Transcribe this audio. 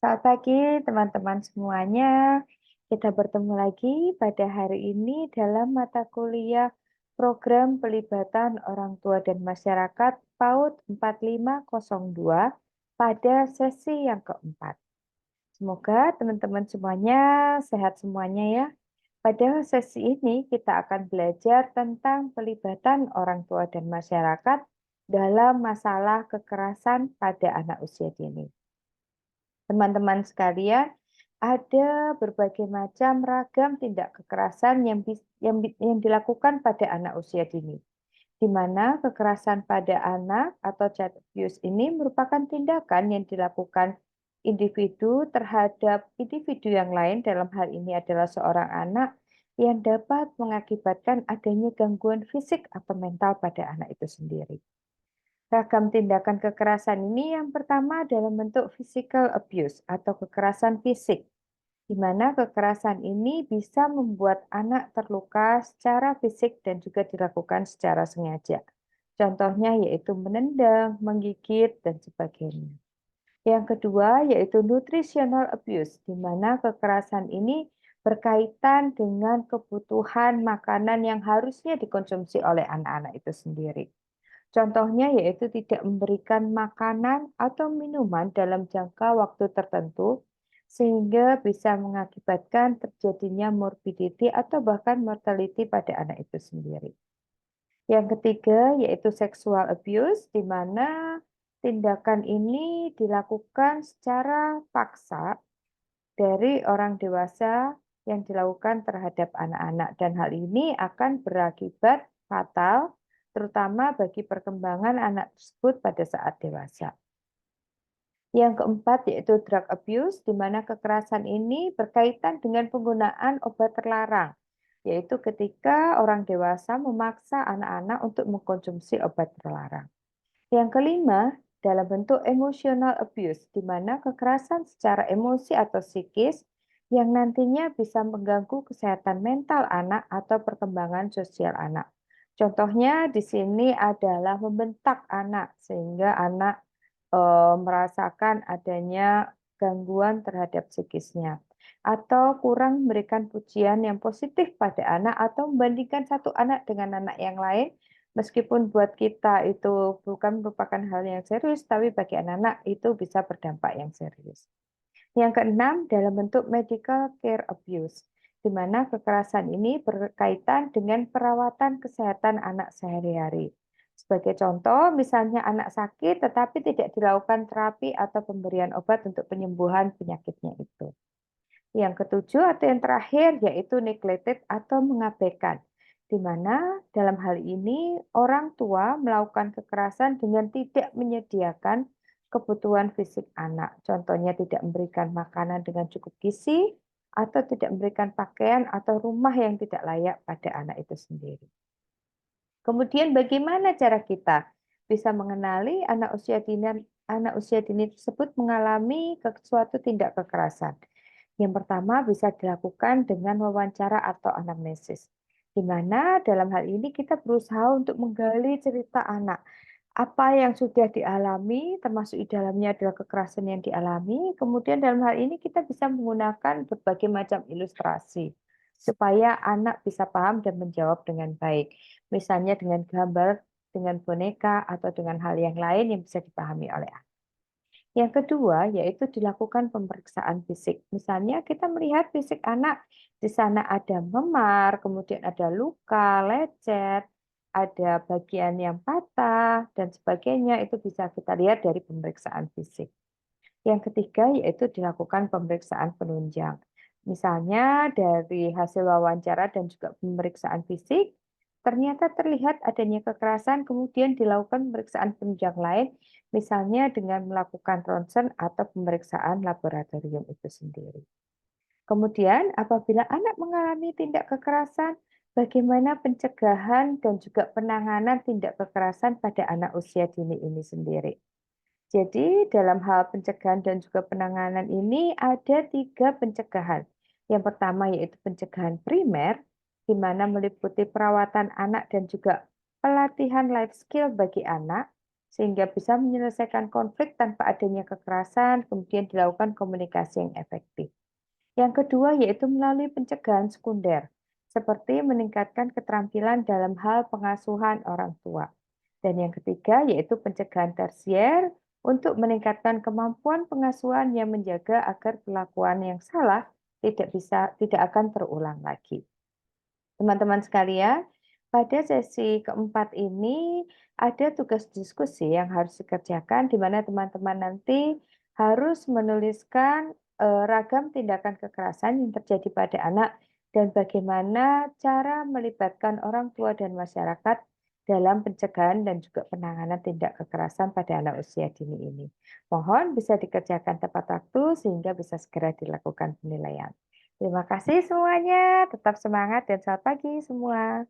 Selamat pagi teman-teman semuanya. Kita bertemu lagi pada hari ini dalam mata kuliah Program Pelibatan Orang Tua dan Masyarakat PAUD 4502 pada sesi yang keempat. Semoga teman-teman semuanya sehat semuanya ya. Pada sesi ini kita akan belajar tentang pelibatan orang tua dan masyarakat dalam masalah kekerasan pada anak usia dini. Teman-teman sekalian, ada berbagai macam ragam tindak kekerasan yang dilakukan pada anak usia dini, di mana kekerasan pada anak atau child abuse ini merupakan tindakan yang dilakukan individu terhadap individu yang lain, dalam hal ini adalah seorang anak, yang dapat mengakibatkan adanya gangguan fisik atau mental pada anak itu sendiri. Ragam tindakan kekerasan ini yang pertama dalam bentuk physical abuse atau kekerasan fisik, di mana kekerasan ini bisa membuat anak terluka secara fisik dan juga dilakukan secara sengaja. Contohnya yaitu menendang, menggigit, dan sebagainya. Yang kedua yaitu nutritional abuse, di mana kekerasan ini berkaitan dengan kebutuhan makanan yang harusnya dikonsumsi oleh anak-anak itu sendiri. Contohnya yaitu tidak memberikan makanan atau minuman dalam jangka waktu tertentu, sehingga bisa mengakibatkan terjadinya morbidity atau bahkan mortality pada anak itu sendiri. Yang ketiga yaitu sexual abuse, di mana tindakan ini dilakukan secara paksa dari orang dewasa yang dilakukan terhadap anak-anak, dan hal ini akan berakibat fatal terutama bagi perkembangan anak tersebut pada saat dewasa. Yang keempat yaitu drug abuse, di mana kekerasan ini berkaitan dengan penggunaan obat terlarang, yaitu ketika orang dewasa memaksa anak-anak untuk mengkonsumsi obat terlarang. Yang kelima, dalam bentuk emotional abuse, di mana kekerasan secara emosi atau psikis yang nantinya bisa mengganggu kesehatan mental anak atau perkembangan sosial anak. Contohnya di sini adalah membentak anak sehingga anak merasakan adanya gangguan terhadap psikisnya, atau kurang memberikan pujian yang positif pada anak, atau membandingkan satu anak dengan anak yang lain, meskipun buat kita itu bukan merupakan hal yang serius, tapi bagi anak-anak itu bisa berdampak yang serius. Yang keenam, dalam bentuk medical care abuse, di mana kekerasan ini berkaitan dengan perawatan kesehatan anak sehari-hari. Sebagai contoh, misalnya anak sakit tetapi tidak dilakukan terapi atau pemberian obat untuk penyembuhan penyakitnya itu. Yang ketujuh atau yang terakhir yaitu neglected atau mengabaikan, di mana dalam hal ini orang tua melakukan kekerasan dengan tidak menyediakan kebutuhan fisik anak. Contohnya tidak memberikan makanan dengan cukup gizi, atau tidak memberikan pakaian atau rumah yang tidak layak pada anak itu sendiri. Kemudian bagaimana cara kita bisa mengenali anak usia dini tersebut mengalami suatu tindak kekerasan? Yang pertama bisa dilakukan dengan wawancara atau anamnesis, di mana dalam hal ini kita berusaha untuk menggali cerita anak. Apa yang sudah dialami, termasuk di dalamnya adalah kekerasan yang dialami. Kemudian dalam hal ini kita bisa menggunakan berbagai macam ilustrasi, supaya anak bisa paham dan menjawab dengan baik. Misalnya dengan gambar, dengan boneka, atau dengan hal yang lain yang bisa dipahami oleh anak. Yang kedua, yaitu dilakukan pemeriksaan fisik. Misalnya kita melihat fisik anak, di sana ada memar, kemudian ada luka, lecet, ada bagian yang patah, dan sebagainya. Itu bisa kita lihat dari pemeriksaan fisik. Yang ketiga, yaitu dilakukan pemeriksaan penunjang. Misalnya dari hasil wawancara dan juga pemeriksaan fisik, ternyata terlihat adanya kekerasan, kemudian dilakukan pemeriksaan penunjang lain, misalnya dengan melakukan ronsen atau pemeriksaan laboratorium itu sendiri. Kemudian, apabila anak mengalami tindak kekerasan, bagaimana pencegahan dan juga penanganan tindak kekerasan pada anak usia dini ini sendiri. Jadi, dalam hal pencegahan dan juga penanganan ini ada 3 pencegahan. Yang pertama yaitu pencegahan primer, di mana meliputi perawatan anak dan juga pelatihan life skill bagi anak, sehingga bisa menyelesaikan konflik tanpa adanya kekerasan, kemudian dilakukan komunikasi yang efektif. Yang kedua yaitu melalui pencegahan sekunder, seperti meningkatkan keterampilan dalam hal pengasuhan orang tua. Dan yang ketiga yaitu pencegahan tersier untuk meningkatkan kemampuan pengasuhan yang menjaga agar perlakuan yang salah tidak akan terulang lagi. Teman-teman sekalian, pada sesi keempat ini ada tugas diskusi yang harus dikerjakan di mana teman-teman nanti harus menuliskan ragam tindakan kekerasan yang terjadi pada anak dan bagaimana cara melibatkan orang tua dan masyarakat dalam pencegahan dan juga penanganan tindak kekerasan pada anak usia dini ini. Mohon bisa dikerjakan tepat waktu sehingga bisa segera dilakukan penilaian. Terima kasih semuanya, tetap semangat dan selamat pagi semua.